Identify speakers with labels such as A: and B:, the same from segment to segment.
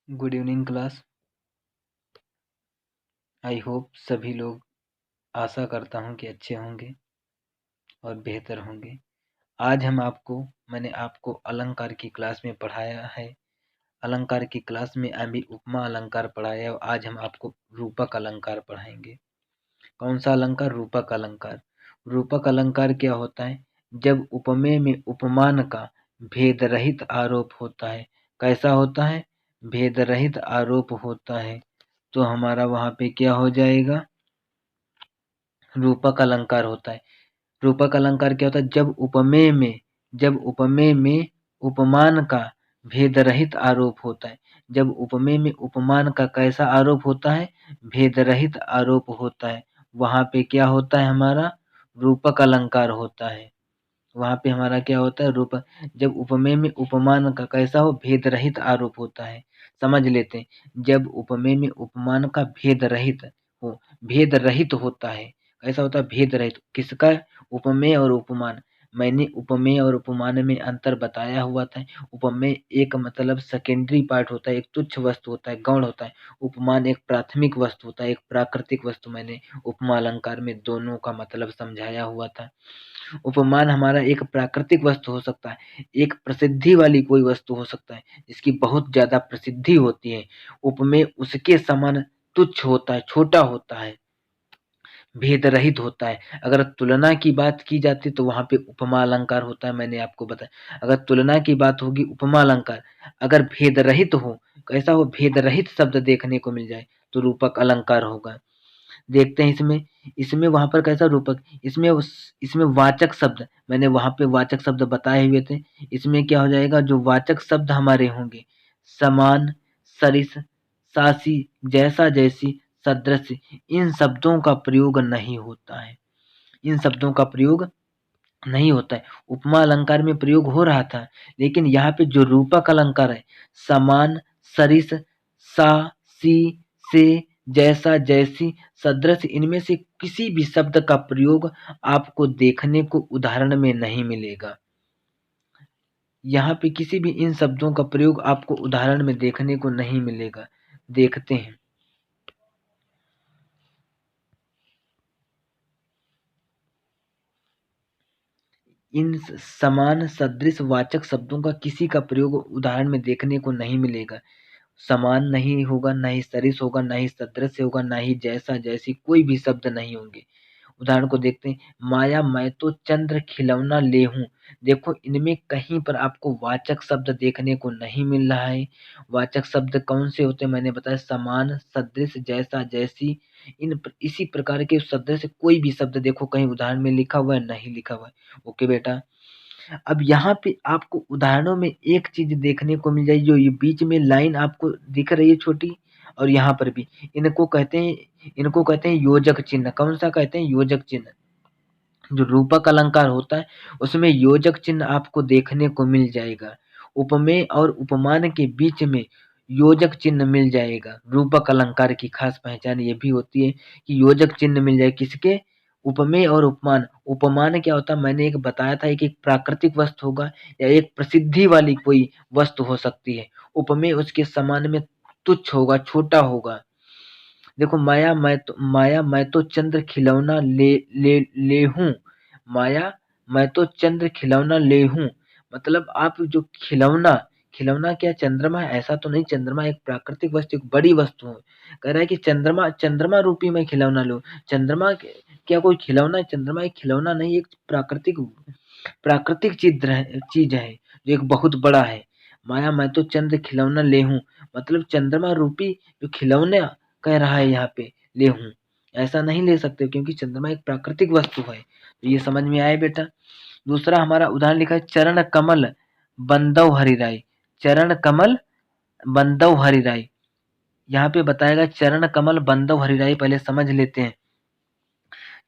A: Good evening class. I hope सभी लोग, आशा करता हूँ कि अच्छे होंगे और बेहतर होंगे। आज मैंने आपको अलंकार की क्लास में पढ़ाया है। अलंकार की क्लास में अभी उपमा अलंकार पढ़ाया है और आज हम आपको रूपक अलंकार पढ़ाएंगे। कौन सा अलंकार? रूपक अलंकार। रूपक अलंकार क्या होता है? जब उपमेय में उपमान का भेद रहित आरोप होता है। कैसा होता है? भेद रहित आरोप होता है, तो हमारा वहां पे क्या हो जाएगा? रूपक अलंकार होता है। रूपक अलंकार क्या होता है? जब उपमेय में उपमान का भेद रहित आरोप होता है। जब उपमेय में उपमान का कैसा आरोप होता है? भेद रहित आरोप होता है। वहां पे क्या होता है? हमारा रूपक अलंकार होता है। वहां पे हमारा क्या होता है? रूपक। जब उपमेय में उपमान का कैसा हो? भेद रहित आरोप होता है। समझ लेते हैं। जब उपमेय में उपमान का भेद रहित हो, भेद रहित होता है। कैसा होता है? भेद रहित। किसका? उपमेय और उपमान। मैंने उपमेय और उपमान में अंतर बताया हुआ था। उपमेय एक मतलब सेकेंडरी पार्ट होता है, एक तुच्छ वस्तु होता है, गौण होता है। उपमान एक प्राथमिक वस्तु होता है, एक प्राकृतिक वस्तु। मैंने उपमा अलंकार में दोनों का मतलब समझाया हुआ था। उपमान हमारा एक प्राकृतिक वस्तु हो सकता है, एक प्रसिद्धि वाली कोई वस्तु हो सकता है जिसकी बहुत ज्यादा प्रसिद्धि होती है। उपमेय उसके समान तुच्छ होता है, छोटा होता है, भेद रहित होता है। अगर तुलना की बात की जाती तो वहां पे उपमा अलंकार होता है। मैंने आपको बताया, अगर तुलना की बात होगी उपमा अलंकार। अगर भेद रहित हो, कैसा हो? भेद रहित शब्द देखने को मिल जाए तो रूपक अलंकार होगा। देखते हैं इसमें। इसमें वहां पर कैसा रूपक? इसमें वाचक शब्द, मैंने वहां पे वाचक शब्द बताए हुए थे। इसमें क्या हो जाएगा? जो वाचक शब्द हमारे होंगे, समान, सरिस, सासी, जैसा, जैसी, सदृश, इन शब्दों का प्रयोग नहीं होता है। इन शब्दों का प्रयोग नहीं होता है। उपमा अलंकार में प्रयोग हो रहा था, लेकिन यहाँ पे जो रूपक अलंकार है, समान, सरिस, सा, सी, से, जैसा, जैसी, सदृश, इनमें से किसी भी शब्द का प्रयोग आपको देखने को उदाहरण में नहीं मिलेगा। यहाँ पे किसी भी इन शब्दों का प्रयोग आपको उदाहरण में देखने को नहीं मिलेगा। देखते हैं। इन समान सदृश वाचक शब्दों का किसी का प्रयोग उदाहरण में देखने को नहीं मिलेगा। समान नहीं होगा, ना ही सरिस होगा, ना ही सदृश होगा, ना ही जैसा, जैसी, कोई भी शब्द नहीं होंगे। उदाहरण को देखते हैं। माया मैं तो चंद्र खिलौना ले हूं। देखो, इनमें कहीं पर आपको वाचक शब्द देखने को नहीं मिल रहा है। वाचक शब्द कौन से होते हैं? मैंने बताया, समान, सदृश, जैसा, जैसी। इसी प्रकार के सदृश से कोई भी शब्द देखो कहीं उदाहरण में लिखा हुआ है? नहीं लिखा हुआ है। ओके बेटा। अब यहाँ पे आपको उदाहरणों में एक चीज देखने को मिल जाएगी, जो ये बीच में लाइन आपको दिख रही है छोटी, और यहाँ पर भी। इनको कहते हैं योजक चिन्ह। कौन सा कहते हैं? योजक चिन्ह। जो रूपक अलंकार होता है उसमें योजक चिन्ह आपको देखने को मिल जाएगा। उपमेय और उपमान के बीच में योजक चिन्ह मिल जाएगा। रूपक अलंकार की खास पहचान ये भी होती है कि योजक चिन्ह मिल जाए। किसके? उपमेय और उपमान। उपमान क्या होता है? मैंने एक बताया था, एक प्राकृतिक वस्तु होगा या एक प्रसिद्धि वाली कोई वस्तु हो सकती है। उपमेय उसके समान में तुच्छ होगा, छोटा होगा। देखो, माया मैं तो चंद्र खिलौना ले हूं। माया मैं तो चंद्र खिलौना ले हूं। मतलब आप जो खिलौना, खिलौना क्या चंद्रमा है? ऐसा तो नहीं। चंद्रमा एक प्राकृतिक वस्तु, एक बड़ी वस्तु है। कह रहा है कि चंद्रमा, चंद्रमा रूपी मैं खिलौना लूं। क्या कोई खिलौना है? चंद्रमा एक खिलौना नहीं, एक प्राकृतिक प्राकृतिक चीज है जो एक बहुत बड़ा है। माया मैं तो चंद्र खिलौना ले हूं, मतलब चंद्रमा रूपी जो खिलौने कह रहा है यहाँ पे, ले हूं। ऐसा नहीं ले सकते क्योंकि चंद्रमा एक प्राकृतिक वस्तु है। तो ये समझ में आया बेटा। दूसरा हमारा उदाहरण लिखा है, चरण कमल बंदव हरिराय। चरण कमल बंदव हरिराय। यहाँ पे बताएगा चरण कमल बंदव हरिराय। पहले समझ लेते हैं।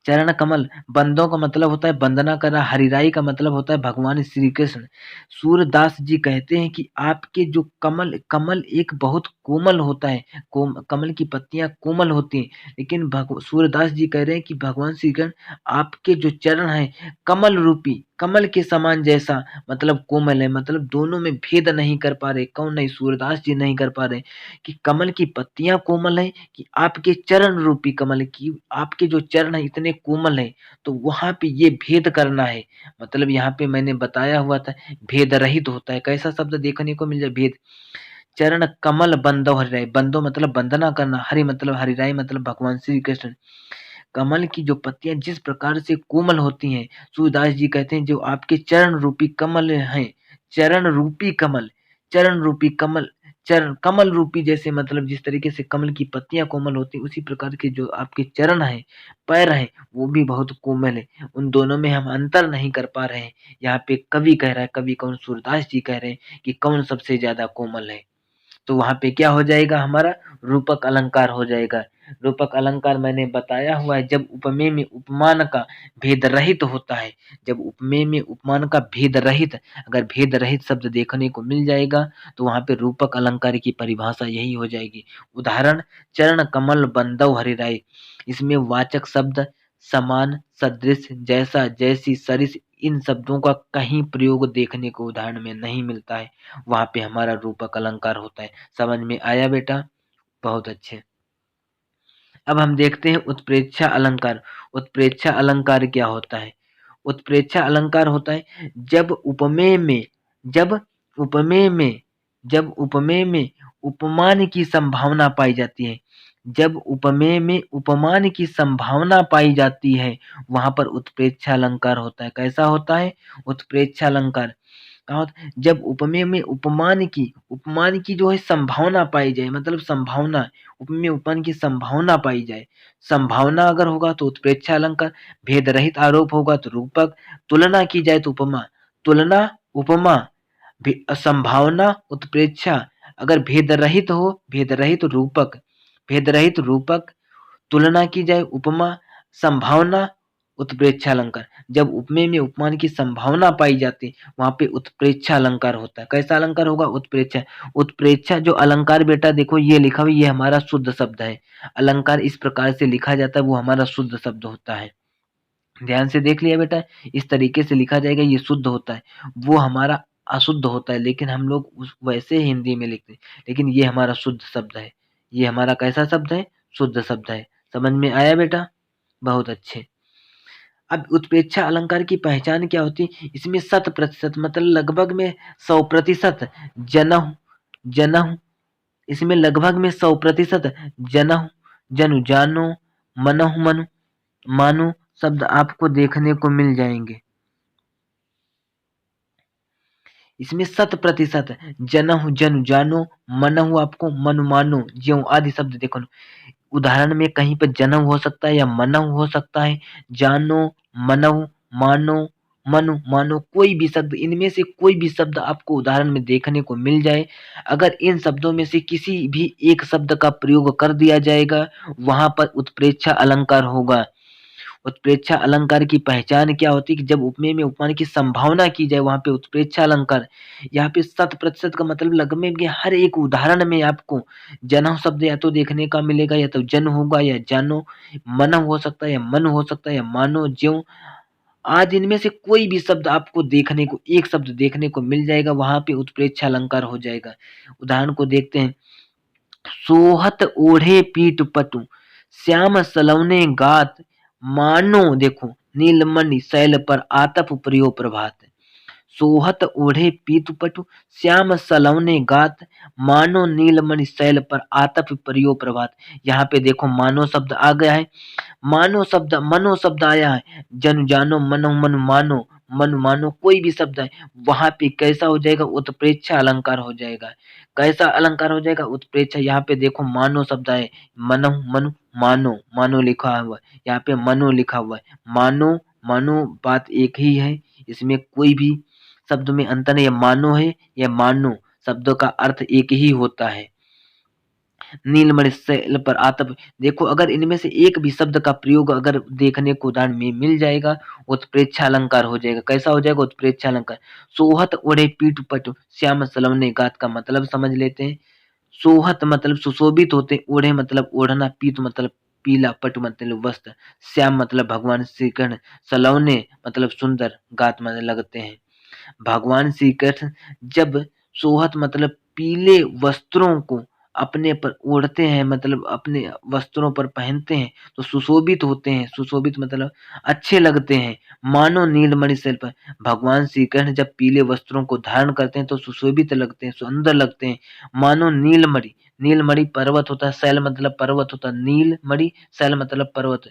A: चरण कमल, बंदों का मतलब होता है वंदना करना। हरिराई का मतलब होता है भगवान श्री कृष्ण। सूरदास जी कहते हैं कि आपके जो कमल, कमल एक बहुत कोमल होता है। कमल की पत्तियां कोमल होती हैं, लेकिन सूरदास जी कह रहे हैं कि भगवान श्री कृष्ण आपके जो चरण हैं कमल रूपी, कमल के समान जैसा मतलब कोमल है, मतलब दोनों में भेद नहीं कर पा रहे। कौन नहीं? सूरदास जी नहीं कर पा रहे कि कमल की पत्तियां कोमल है कि आपके चरण रूपी कमल की, आपके जो चरण है इतने कोमल है, तो वहां पे ये भेद करना है। मतलब यहाँ पे मैंने बताया हुआ था भेद रहित होता है। कैसा शब्द देखने को मिल जाए? भेद। चरण कमल बंदो हरिराय, बंदो मतलब वंदना करना, हरि मतलब हरिराय मतलब भगवान श्री कृष्ण। कमल की जो पत्तियां जिस प्रकार से कोमल होती हैं, सूरदास जी कहते हैं जो आपके चरण रूपी कमल हैं, चरण रूपी कमल, चरण रूपी कमल, चरण कमल रूपी, जैसे मतलब जिस तरीके से कमल की पत्तियां कोमल होती हैं, उसी प्रकार के जो आपके चरण हैं, पैर हैं, वो भी बहुत कोमल है। उन दोनों में हम अंतर नहीं कर पा रहे हैं। यहाँ पे कवि कह रहा है, कवि कौन? सूरदास जी कह रहे हैं कि कौन सबसे ज्यादा कोमल है। तो वहां पे क्या हो जाएगा? हमारा रूपक अलंकार हो जाएगा। रूपक अलंकार मैंने बताया हुआ है, जब उपमेय में उपमान का भेद रहित होता है, जब उपमेय में उपमान का भेद रहित, अगर भेद रहित शब्द देखने को मिल जाएगा तो वहां पे रूपक अलंकार की परिभाषा यही हो जाएगी। उदाहरण, चरण कमल बंदौ हरिराय, इसमें वाचक शब्द समान, सदृश, जैसा, जैसी, सरिस, इन शब्दों का कहीं प्रयोग देखने को उदाहरण में नहीं मिलता है। वहां पे हमारा रूपक अलंकार होता है। समझ में आया बेटा? बहुत अच्छे। अब हम देखते हैं उत्प्रेक्षा अलंकार। उत्प्रेक्षा अलंकार क्या होता है? उत्प्रेक्षा अलंकार होता है जब उपमेय में, जब उपमेय में, जब उपमेय में उपमान की संभावना पाई जाती है, जब उपमेय में उपमान की संभावना पाई जाती है, वहां पर उत्प्रेक्षा अलंकार होता है। कैसा होता है उत्प्रेक्षा अलंकार? कहा होता है जब उपमेय में उपमान की जो है संभावना पाई जाए, मतलब संभावना, उपमेय उपमान की संभावना पाई जाए। संभावना अगर होगा तो उत्प्रेक्षा अलंकार, भेद रहित आरोप होगा तो रूपक, तुलना की जाए तो उपमा, तुलना उपमा, संभावना उत्प्रेक्षा, अगर भेद रहित हो, भेद रहित रूपक, भेद रहित रूपक, तुलना की जाए उपमा, संभावना उत्प्रेक्षा अलंकार। जब उपमेय में उपमान की संभावना पाई जाती है वहां पे उत्प्रेक्षा अलंकार होता है। कैसा अलंकार होगा? उत्प्रेक्षा। उत्प्रेक्षा जो अलंकार बेटा देखो ये लिखा हुआ, ये हमारा शुद्ध शब्द है। अलंकार इस प्रकार से लिखा जाता है वो हमारा शुद्ध शब्द होता है। ध्यान से देख लिया बेटा, इस तरीके से लिखा जाएगा ये शुद्ध होता है, वो हमारा अशुद्ध होता है, लेकिन हम लोग उस वैसे हिंदी में लिखते हैं, लेकिन ये हमारा शुद्ध शब्द है। ये हमारा कैसा शब्द है? शुद्ध शब्द है। समझ में आया बेटा? बहुत अच्छे। अब उत्प्रेक्षा अलंकार की पहचान क्या होती है? इसमें 100% मतलब लगभग में 100% जनहु, जनहु, इसमें लगभग में 100% जनहु, जनु, जानो, मनहु, मनु, मानो शब्द आपको देखने को मिल जाएंगे। इसमें 100% जनहु, जनु, जानो, मनहु आपको मनु, मानो, ज्यों आदि शब्द देखो। उदाहरण में कहीं पर जन्म हो सकता है या मनव हो सकता है, जानो, मनव, मानो, मनु, मानो, कोई भी शब्द, इनमें से कोई भी शब्द आपको उदाहरण में देखने को मिल जाए, अगर इन शब्दों में से किसी भी एक शब्द का प्रयोग कर दिया जाएगा वहां पर उत्प्रेक्षा अलंकार होगा। उत्प्रेक्षा अलंकार की पहचान क्या होती है कि जब उपमेय में उपमान की संभावना की जाए वहां पे उत्प्रेक्षा अलंकार। यहाँ पे 100% का मतलब लगभग में हर एक उदाहरण में आपको जन शब्द या तो देखने का मिलेगा, या तो जन होगा, या जानो, मन हो सकता है, या मन हो सकता है, या मानो, ज्यों, आज इनमें से कोई भी शब्द आपको देखने को, एक शब्द देखने को मिल जाएगा वहां पे उत्प्रेक्षा अलंकार हो जाएगा। उदाहरण को देखते हैं। सोहत ओढ़े पीठ पटु, श्याम सलवने गात, मानो देखो नीलमणि शैल पर आतप प्रियो प्रभात। सोहत ओढ़े पीतपटु, श्याम सलवने गात, मानो नीलमणि शैल पर आतप प्रियो प्रभात। यहाँ पे देखो मानो शब्द आ गया है, मानो शब्द, मनो शब्द आया है, जन, जानो, मनो, मन, मानो, मन, मानो, कोई भी शब्द है वहां पे कैसा हो जाएगा? उत्प्रेक्षा अलंकार हो जाएगा। कैसा अलंकार हो जाएगा? उत्प्रेक्षा। यहाँ पे देखो मानो शब्द है, मनो, मनु, मानो, मानो लिखा हुआ है, यहाँ पे मनो लिखा हुआ है, मानो, मानो बात एक ही है, इसमें कोई भी शब्द में अंतर नहीं है, मानो है या मानो, शब्दों का अर्थ एक ही होता है। नीलमणि शैल पर आतप, देखो अगर इनमें से एक भी शब्द का प्रयोग अगर देखने को उदाहरण में मिल जाएगा उत्प्रेक्षा अलंकार हो जाएगा। कैसा हो जाएगा? उत्प्रेक्षा अलंकार। सोहत ओढ़े पीठ पटु, श्याम सलवने गात का मतलब समझ लेते हैं। सोहत मतलब सुशोभित होते, ओढ़े मतलब ओढ़ना, पीत मतलब पीला, पट मतलब वस्त्र, श्याम मतलब भगवान श्री कृष्ण, सलोने मतलब सुंदर, गात मतलब लगते हैं। भगवान श्री कृष्ण जब सोहत मतलब पीले वस्त्रों को अपने पर ओढ़ते हैं, मतलब अपने वस्त्रों पर पहनते हैं तो सुशोभित होते हैं। सुशोभित मतलब अच्छे लगते हैं। मानो नीलमणि शिल्प, भगवान श्री कृष्ण जब पीले वस्त्रों को धारण करते हैं तो सुशोभित लगते हैं, सुंदर लगते हैं। मानो नीलमणि, नीलमणि पर्वत होता है, शैल मतलब पर्वत होता है, नीलमणि शैल मतलब पर्वत।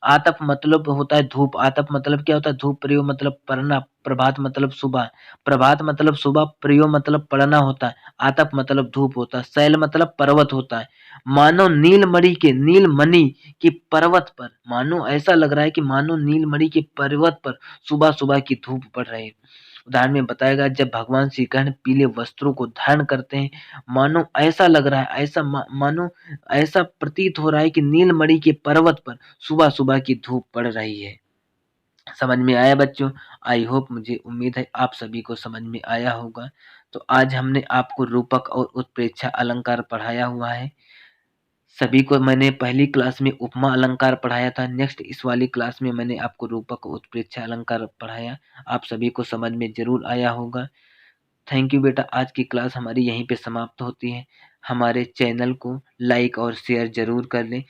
A: आतप मतलब होता है धूप, आतप मतलब क्या होता है? धूप। प्रयोग मतलब पढ़ना, प्रभात मतलब सुबह, प्रभात मतलब सुबह, प्रयोग मतलब पढ़ना होता है, आतप मतलब धूप होता है, शैल मतलब पर्वत होता है। मानो नीलमणि के, नीलमणि के पर्वत पर, मानो ऐसा लग रहा है कि मानो नीलमणि के पर्वत पर सुबह सुबह की धूप पड़ रही है। उदाहरण में बताएगा, जब भगवान श्री कृष्ण पीले वस्त्रों को धारण करते हैं, मानो ऐसा लग रहा है, ऐसा मानो ऐसा प्रतीत हो रहा है कि नीलमणि के पर्वत पर सुबह सुबह की धूप पड़ रही है। समझ में आया बच्चों? आई होप, मुझे उम्मीद है आप सभी को समझ में आया होगा। तो आज हमने आपको रूपक और उत्प्रेक्षा अलंकार पढ़ाया हुआ है। सभी को मैंने पहली क्लास में उपमा अलंकार पढ़ाया था। नेक्स्ट इस वाली क्लास में मैंने आपको रूपक और उत्प्रेक्षा अलंकार पढ़ाया। आप सभी को समझ में जरूर आया होगा। थैंक यू बेटा। आज की क्लास हमारी यहीं पे समाप्त होती है। हमारे चैनल को लाइक और शेयर जरूर कर लें।